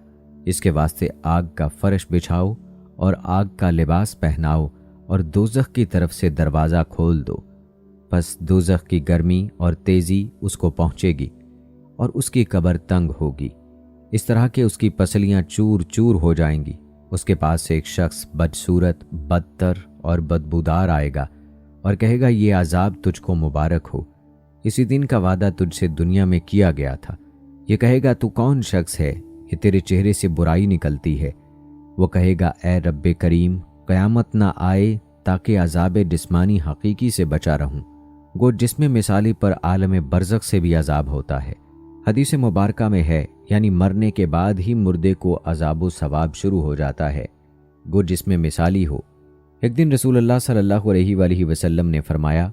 اس کے واسطے آگ کا فرش بچھاؤ اور آگ کا لباس پہناؤ اور دوزخ کی طرف سے دروازہ کھول دو۔ پس دوزخ کی گرمی اور تیزی اس کو پہنچے گی اور اس کی قبر تنگ ہوگی، اس طرح کہ اس کی پسلیاں چور چور ہو جائیں گی۔ اس کے پاس سے ایک شخص بدصورت، بدتر اور بدبودار آئے گا اور کہے گا یہ عذاب تجھ کو مبارک ہو، اسی دن کا وعدہ تجھ سے دنیا میں کیا گیا تھا۔ یہ کہے گا تو کون شخص ہے کہ تیرے چہرے سے برائی نکلتی ہے؟ وہ کہے گا اے رب کریم قیامت نہ آئے تاکہ عذاب جسمانی حقیقی سے بچا رہوں، گو جسم مثالی پر عالم برزخ سے بھی عذاب ہوتا ہے۔ حدیث مبارکہ میں ہے یعنی مرنے کے بعد ہی مردے کو عذاب و ثواب شروع ہو جاتا ہے، گو جسم مثالی ہو۔ ایک دن رسول اللہ صلی اللہ علیہ وآلہ وسلم نے فرمایا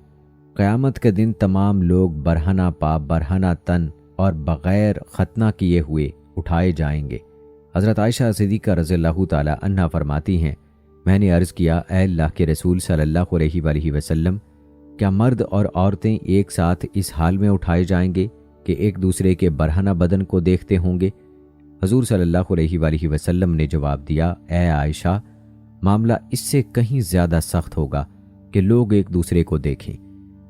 قیامت کے دن تمام لوگ برہنہ پا برہنہ تن اور بغیر ختنہ کیے ہوئے اٹھائے جائیں گے۔ حضرت عائشہ صدیقہ رضی اللہ تعالی عنہا فرماتی ہیں میں نے عرض کیا اے اللہ کے رسول صلی اللہ علیہ وآلہ وسلم، کیا مرد اور عورتیں ایک ساتھ اس حال میں اٹھائے جائیں گے کہ ایک دوسرے کے برہنہ بدن کو دیکھتے ہوں گے؟ حضور صلی اللہ علیہ وآلہ وسلم نے جواب دیا اے عائشہ، معاملہ اس سے کہیں زیادہ سخت ہوگا کہ لوگ ایک دوسرے کو دیکھیں۔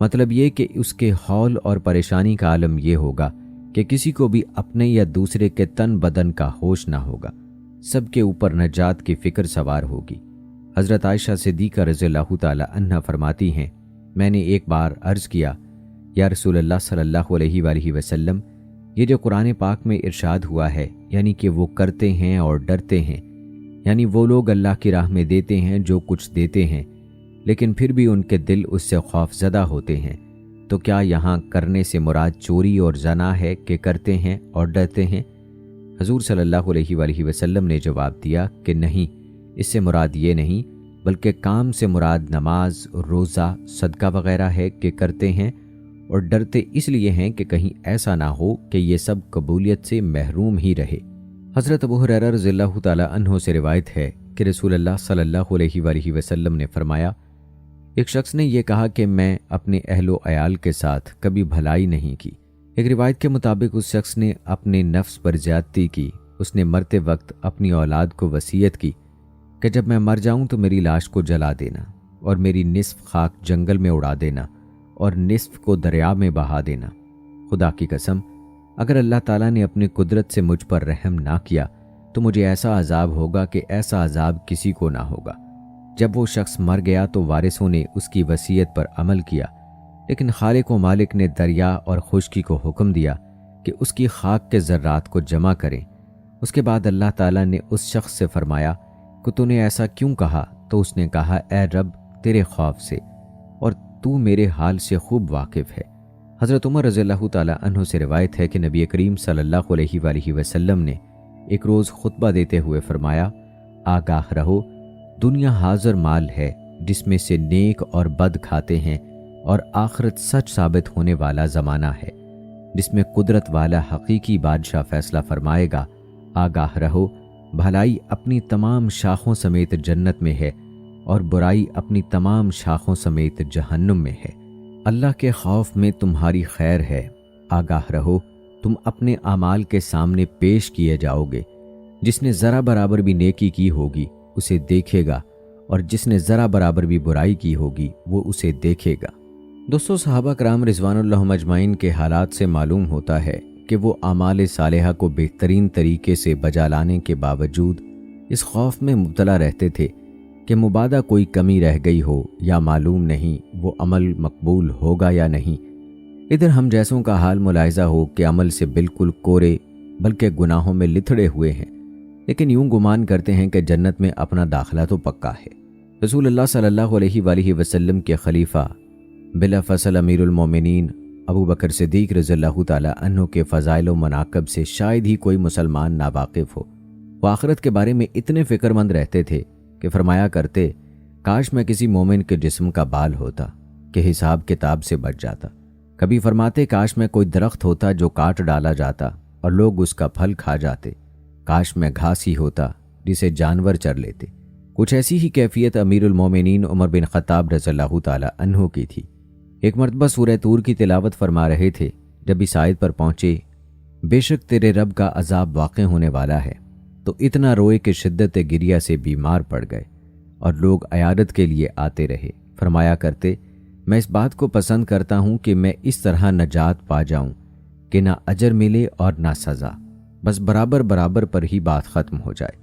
مطلب یہ کہ اس کے ہول اور پریشانی کا عالم یہ ہوگا کہ کسی کو بھی اپنے یا دوسرے کے تن بدن کا ہوش نہ ہوگا، سب کے اوپر نجات کی فکر سوار ہوگی۔ حضرت عائشہ صدیقہ رضی اللہ تعالی عنہا فرماتی ہیں میں نے ایک بار عرض کیا یا رسول اللہ صلی اللہ علیہ وآلہ وسلم، یہ جو قرآن پاک میں ارشاد ہوا ہے یعنی کہ وہ کرتے ہیں اور ڈرتے ہیں، یعنی وہ لوگ اللہ کی راہ میں دیتے ہیں جو کچھ دیتے ہیں لیکن پھر بھی ان کے دل اس سے خوف زدہ ہوتے ہیں، تو کیا یہاں کرنے سے مراد چوری اور زنا ہے کہ کرتے ہیں اور ڈرتے ہیں؟ حضور صلی اللہ علیہ وآلہ وسلم نے جواب دیا کہ نہیں، اس سے مراد یہ نہیں بلکہ کام سے مراد نماز، روزہ، صدقہ وغیرہ ہے کہ کرتے ہیں اور ڈرتے اس لیے ہیں کہ کہیں ایسا نہ ہو کہ یہ سب قبولیت سے محروم ہی رہے۔ حضرت ابو ہریرہ رضی اللہ تعالی عنہ سے روایت ہے کہ رسول اللہ صلی اللہ علیہ وآلہ وسلم نے فرمایا ایک شخص نے یہ کہا کہ میں اپنے اہل و عیال کے ساتھ کبھی بھلائی نہیں کی۔ ایک روایت کے مطابق اس شخص نے اپنے نفس پر زیادتی کی، اس نے مرتے وقت اپنی اولاد کو وصیت کی کہ جب میں مر جاؤں تو میری لاش کو جلا دینا اور میری نصف خاک جنگل میں اڑا دینا اور نصف کو دریا میں بہا دینا۔ خدا کی قسم اگر اللہ تعالیٰ نے اپنی قدرت سے مجھ پر رحم نہ کیا تو مجھے ایسا عذاب ہوگا کہ ایسا عذاب کسی کو نہ ہوگا۔ جب وہ شخص مر گیا تو وارثوں نے اس کی وصیت پر عمل کیا، لیکن خالق و مالک نے دریا اور خشکی کو حکم دیا کہ اس کی خاک کے ذرات کو جمع کریں۔ اس کے بعد اللہ تعالیٰ نے اس شخص سے فرمایا کہ تو نے ایسا کیوں کہا؟ تو اس نے کہا اے رب تیرے خوف سے، اور تو میرے حال سے خوب واقف ہے۔ حضرت عمر رضی اللہ تعالیٰ عنہ سے روایت ہے کہ نبی کریم صلی اللہ علیہ وآلہ وسلم نے ایک روز خطبہ دیتے ہوئے فرمایا، آگاہ رہو، دنیا حاضر مال ہے جس میں سے نیک اور بد کھاتے ہیں، اور آخرت سچ ثابت ہونے والا زمانہ ہے جس میں قدرت والا حقیقی بادشاہ فیصلہ فرمائے گا۔ آگاہ رہو، بھلائی اپنی تمام شاخوں سمیت جنت میں ہے اور برائی اپنی تمام شاخوں سمیت جہنم میں ہے۔ اللہ کے خوف میں تمہاری خیر ہے۔ آگاہ رہو، تم اپنے اعمال کے سامنے پیش کیے جاؤ گے۔ جس نے ذرا برابر بھی نیکی کی ہوگی اسے دیکھے گا، اور جس نے ذرا برابر بھی برائی کی ہوگی وہ اسے دیکھے گا۔ دوستو، صحابہ کرام رضوان اللہ اجمعین کے حالات سے معلوم ہوتا ہے کہ وہ اعمال صالحہ کو بہترین طریقے سے بجا لانے کے باوجود اس خوف میں مبتلا رہتے تھے کہ مبادا کوئی کمی رہ گئی ہو یا معلوم نہیں وہ عمل مقبول ہوگا یا نہیں۔ ادھر ہم جیسوں کا حال ملاحظہ ہو کہ عمل سے بالکل کورے بلکہ گناہوں میں لتھڑے ہوئے ہیں، لیکن یوں گمان کرتے ہیں کہ جنت میں اپنا داخلہ تو پکا ہے۔ رسول اللہ صلی اللہ علیہ وآلہ وسلم کے خلیفہ بلا فصل امیر المومنین ابو بکر صدیق رضی اللہ تعالیٰ عنہ کے فضائل و مناقب سے شاید ہی کوئی مسلمان ناواقف ہو۔ وہ آخرت کے بارے میں اتنے فکر مند رہتے تھے کہ فرمایا کرتے، کاش میں کسی مومن کے جسم کا بال ہوتا کہ حساب کتاب سے بچ جاتا۔ کبھی فرماتے، کاش میں کوئی درخت ہوتا جو کاٹ ڈالا جاتا اور لوگ اس کا پھل کھا جاتے۔ کاش میں گھاس ہی ہوتا جسے جانور چر لیتے۔ کچھ ایسی ہی کیفیت امیر المومنین عمر بن خطاب رضی اللہ تعالیٰ عنہ کی تھی۔ ایک مرتبہ سورہ طور کی تلاوت فرما رہے تھے، جب اس آیت پر پہنچے، بے شک تیرے رب کا عذاب واقع ہونے والا ہے، تو اتنا روئے کہ شدت گریہ سے بیمار پڑ گئے اور لوگ عیادت کے لیے آتے رہے۔ فرمایا کرتے، میں اس بات کو پسند کرتا ہوں کہ میں اس طرح نجات پا جاؤں کہ نہ اجر ملے اور نہ سزا، بس برابر برابر پر ہی بات ختم ہو جائے۔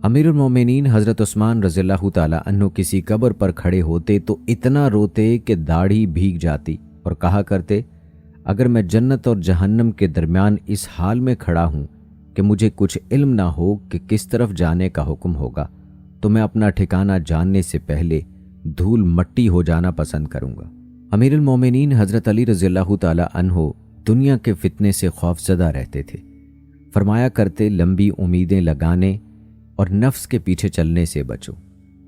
امیر المومنین حضرت عثمان رضی اللہ تعالیٰ عنہ کسی قبر پر کھڑے ہوتے تو اتنا روتے کہ داڑھی بھیگ جاتی اور کہا کرتے، اگر میں جنت اور جہنم کے درمیان اس حال میں کھڑا ہوں کہ مجھے کچھ علم نہ ہو کہ کس طرف جانے کا حکم ہوگا، تو میں اپنا ٹھکانہ جاننے سے پہلے دھول مٹی ہو جانا پسند کروں گا۔ امیر المومنین حضرت علی رضی اللہ تعالیٰ عنہ دنیا کے فتنے سے خوف زدہ رہتے تھے۔ فرمایا کرتے، لمبی امیدیں لگانے اور نفس کے پیچھے چلنے سے بچو۔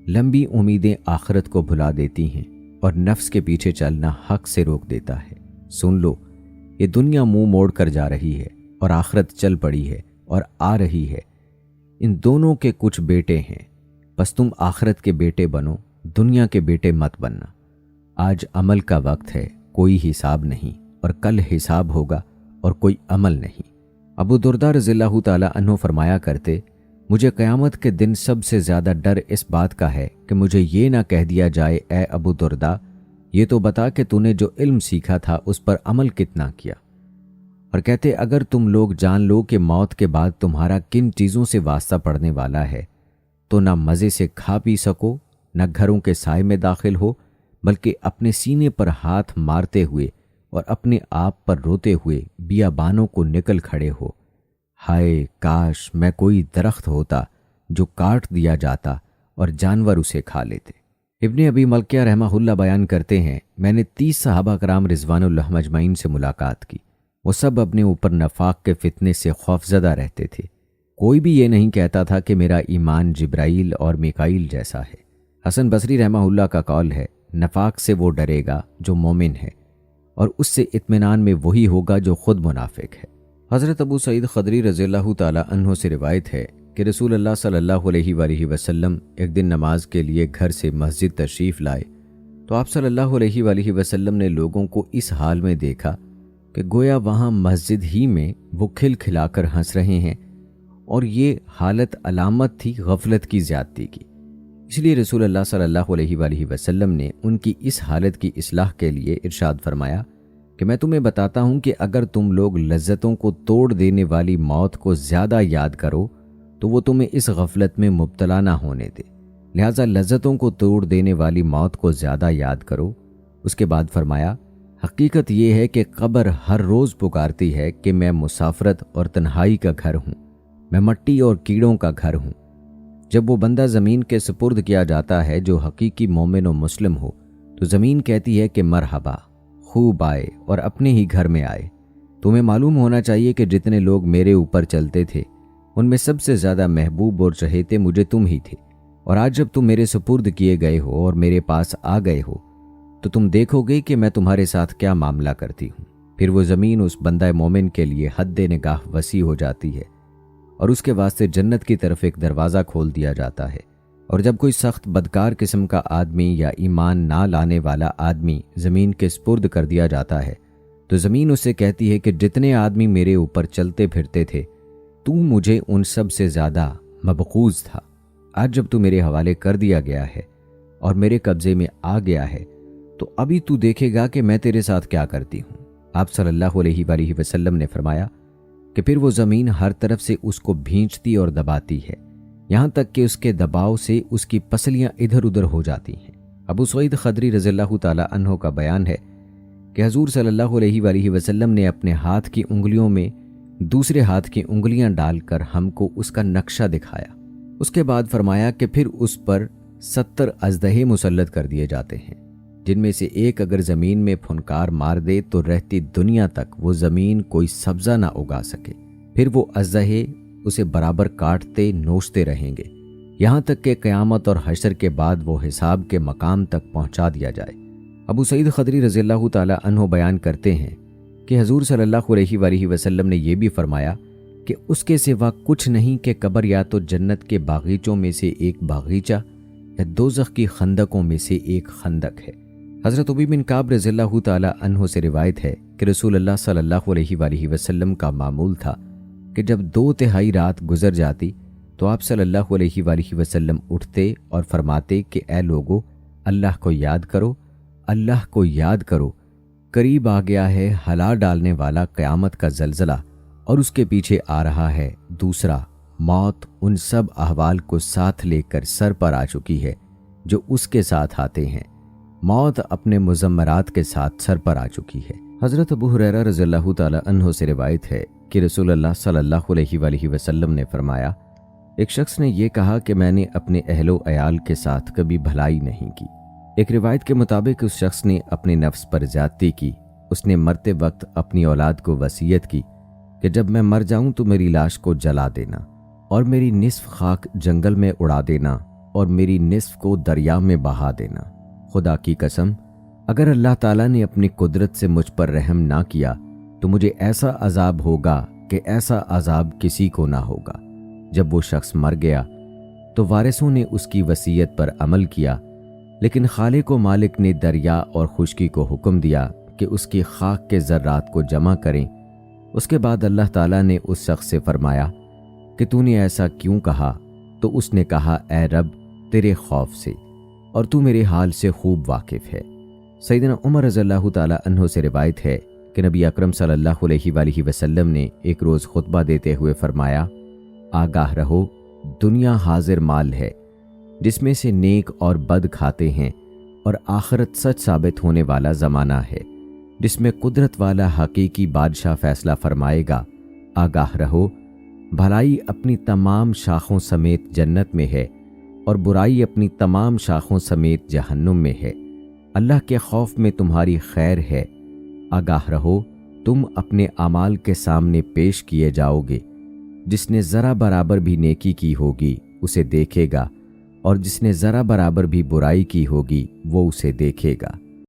لمبی امیدیں آخرت کو بھلا دیتی ہیں اور نفس کے پیچھے چلنا حق سے روک دیتا ہے۔ سن لو، یہ دنیا منہ موڑ کر جا رہی ہے اور آخرت چل پڑی ہے اور آ رہی ہے۔ ان دونوں کے کچھ بیٹے ہیں، بس تم آخرت کے بیٹے بنو، دنیا کے بیٹے مت بننا۔ آج عمل کا وقت ہے، کوئی حساب نہیں، اور کل حساب ہوگا اور کوئی عمل نہیں۔ ابو درداء رضی اللہ تعالیٰ عنہ فرمایا کرتے، مجھے قیامت کے دن سب سے زیادہ ڈر اس بات کا ہے کہ مجھے یہ نہ کہہ دیا جائے، اے ابو درداء، یہ تو بتا کہ تو نے جو علم سیکھا تھا اس پر عمل کتنا کیا۔ اور کہتے، اگر تم لوگ جان لو کہ موت کے بعد تمہارا کن چیزوں سے واسطہ پڑنے والا ہے، تو نہ مزے سے کھا پی سکو، نہ گھروں کے سائے میں داخل ہو، بلکہ اپنے سینے پر ہاتھ مارتے ہوئے اور اپنے آپ پر روتے ہوئے بیابانوں کو نکل کھڑے ہو۔ ہائے کاش میں کوئی درخت ہوتا جو کاٹ دیا جاتا اور جانور اسے کھا لیتے۔ ابن ابی ملکیہ رحمہ اللہ بیان کرتے ہیں، میں نے 30 صحابہ کرام رضوان اللہ اجمعین سے ملاقات کی۔ وہ سب اپنے اوپر نفاق کے فتنے سے خوفزدہ رہتے تھے۔ کوئی بھی یہ نہیں کہتا تھا کہ میرا ایمان جبرائیل اور میکائیل جیسا ہے۔ حسن بصری رحمہ اللہ کا قول ہے، نفاق سے وہ ڈرے گا جو مومن ہے، اور اس سے اطمینان میں وہی ہوگا جو خود منافق ہے۔ حضرت ابو سعید خدری رضی اللہ تعالیٰ عنہ سے روایت ہے کہ رسول اللہ صلی اللہ علیہ وآلہ وسلم ایک دن نماز کے لیے گھر سے مسجد تشریف لائے تو آپ صلی اللہ علیہ وآلہ وسلم نے لوگوں کو اس حال میں دیکھا کہ گویا وہاں مسجد ہی میں وہ کھل کھلا کر ہنس رہے ہیں، اور یہ حالت علامت تھی غفلت کی زیادتی کی۔ اس لیے رسول اللہ صلی اللہ علیہ وآلہ وسلم نے ان کی اس حالت کی اصلاح کے لیے ارشاد فرمایا کہ میں تمہیں بتاتا ہوں کہ اگر تم لوگ لذتوں کو توڑ دینے والی موت کو زیادہ یاد کرو تو وہ تمہیں اس غفلت میں مبتلا نہ ہونے دے، لہٰذا لذتوں کو توڑ دینے والی موت کو زیادہ یاد کرو۔ اس کے بعد فرمایا، حقیقت یہ ہے کہ قبر ہر روز پکارتی ہے کہ میں مسافرت اور تنہائی کا گھر ہوں، میں مٹی اور کیڑوں کا گھر ہوں۔ جب وہ بندہ زمین کے سپرد کیا جاتا ہے جو حقیقی مومن و مسلم ہو، تو زمین کہتی ہے کہ مرحبا، خوب آئے اور اپنے ہی گھر میں آئے۔ تمہیں معلوم ہونا چاہیے کہ جتنے لوگ میرے اوپر چلتے تھے ان میں سب سے زیادہ محبوب اور چہیتے مجھے تم ہی تھے، اور آج جب تم میرے سپرد کیے گئے ہو اور میرے پاس آ گئے ہو تو تم دیکھو گے کہ میں تمہارے ساتھ کیا معاملہ کرتی ہوں۔ پھر وہ زمین اس بندہ مومن کے لیے حد نگاہ وسیع ہو جاتی ہے اور اس کے واسطے جنت کی طرف ایک دروازہ کھول دیا جاتا ہے، اور جب کوئی سخت بدکار قسم کا آدمی یا ایمان نہ لانے والا آدمی زمین کے سپرد کر دیا جاتا ہے تو زمین اسے کہتی ہے کہ جتنے آدمی میرے اوپر چلتے پھرتے تھے تو مجھے ان سب سے زیادہ مبغوض تھا، آج جب تو میرے حوالے کر دیا گیا ہے اور میرے قبضے میں آ گیا ہے تو ابھی تو دیکھے گا کہ میں تیرے ساتھ کیا کرتی ہوں۔ آپ صلی اللہ علیہ وآلہ وسلم نے فرمایا کہ پھر وہ زمین ہر طرف سے اس کو بھینچتی اور دباتی ہے، یہاں تک کہ اس کے دباؤ سے اس کی پسلیاں ادھر ادھر ہو جاتی ہیں۔ ابو سعید خدری رضی اللہ تعالی عنہ کا بیان ہے کہ حضور صلی اللہ علیہ وآلہ وسلم نے اپنے ہاتھ کی انگلیوں میں دوسرے ہاتھ کی انگلیاں ڈال کر ہم کو اس کا نقشہ دکھایا۔ اس کے بعد فرمایا کہ پھر اس پر 70 اژدہے مسلط کر دیے جاتے ہیں، جن میں سے ایک اگر زمین میں پھنکار مار دے تو رہتی دنیا تک وہ زمین کوئی سبزہ نہ اگا سکے، پھر وہ اژدہے اسے برابر کاٹتے نوچتے رہیں گے، یہاں تک کہ قیامت اور حشر کے بعد وہ حساب کے مقام تک پہنچا دیا جائے۔ ابو سعید خدری رضی اللہ تعالی عنہ بیان کرتے ہیں کہ حضور صلی اللہ علیہ وآلہ وسلم نے یہ بھی فرمایا کہ اس کے سوا کچھ نہیں کہ قبر یا تو جنت کے باغیچوں میں سے ایک باغیچہ یا دوزخ کی خندقوں میں سے ایک خندق ہے۔ حضرت ابی بن کعب رضی اللہ تعالی عنہ سے روایت ہے کہ رسول اللہ صلی اللہ علیہ وآلہ وسلم کا معمول تھا کہ جب 2/3 رات گزر جاتی تو آپ صلی اللہ علیہ وآلہ وسلم اٹھتے اور فرماتے کہ اے لوگو، اللہ کو یاد کرو، اللہ کو یاد کرو، قریب آ گیا ہے ہلا ڈالنے والا قیامت کا زلزلہ، اور اس کے پیچھے آ رہا ہے دوسرا، موت ان سب احوال کو ساتھ لے کر سر پر آ چکی ہے جو اس کے ساتھ آتے ہیں، موت اپنے مزمرات کے ساتھ سر پر آ چکی ہے۔ حضرت ابو ہریرہ رضی اللہ تعالی عنہ سے روایت ہے کہ رسول اللہ صلی اللہ علیہ وآلہ وسلم نے فرمایا، ایک شخص نے یہ کہا کہ میں نے اپنے اہل و عیال کے ساتھ کبھی بھلائی نہیں کی۔ ایک روایت کے مطابق اس شخص نے اپنے نفس پر زیادتی کی، اس نے مرتے وقت اپنی اولاد کو وصیت کی کہ جب میں مر جاؤں تو میری لاش کو جلا دینا اور میری نصف خاک جنگل میں اڑا دینا اور میری نصف کو دریا میں بہا دینا۔ خدا کی قسم، اگر اللہ تعالیٰ نے اپنی قدرت سے مجھ پر رحم نہ کیا تو مجھے ایسا عذاب ہوگا کہ ایسا عذاب کسی کو نہ ہوگا۔ جب وہ شخص مر گیا تو وارثوں نے اس کی وصیت پر عمل کیا، لیکن خالق و مالک نے دریا اور خشکی کو حکم دیا کہ اس کی خاک کے ذرات کو جمع کریں۔ اس کے بعد اللہ تعالیٰ نے اس شخص سے فرمایا کہ تو نے ایسا کیوں کہا؟ تو اس نے کہا، اے رب، تیرے خوف سے، اور تو میرے حال سے خوب واقف ہے۔ سیدنا عمر رضی اللہ تعالی عنہ سے روایت ہے کہ نبی اکرم صلی اللہ علیہ وآلہ وسلم نے ایک روز خطبہ دیتے ہوئے فرمایا، آگاہ رہو، دنیا حاضر مال ہے جس میں سے نیک اور بد کھاتے ہیں، اور آخرت سچ ثابت ہونے والا زمانہ ہے جس میں قدرت والا حقیقی بادشاہ فیصلہ فرمائے گا۔ آگاہ رہو، بھلائی اپنی تمام شاخوں سمیت جنت میں ہے اور برائی اپنی تمام شاخوں سمیت جہنم میں ہے۔ اللہ کے خوف میں تمہاری خیر ہے۔ آگاہ رہو، تم اپنے اعمال کے سامنے پیش کیے جاؤ گے۔ جس نے ذرا برابر بھی نیکی کی ہوگی اسے دیکھے گا، اور جس نے ذرا برابر بھی برائی کی ہوگی وہ اسے دیکھے گا۔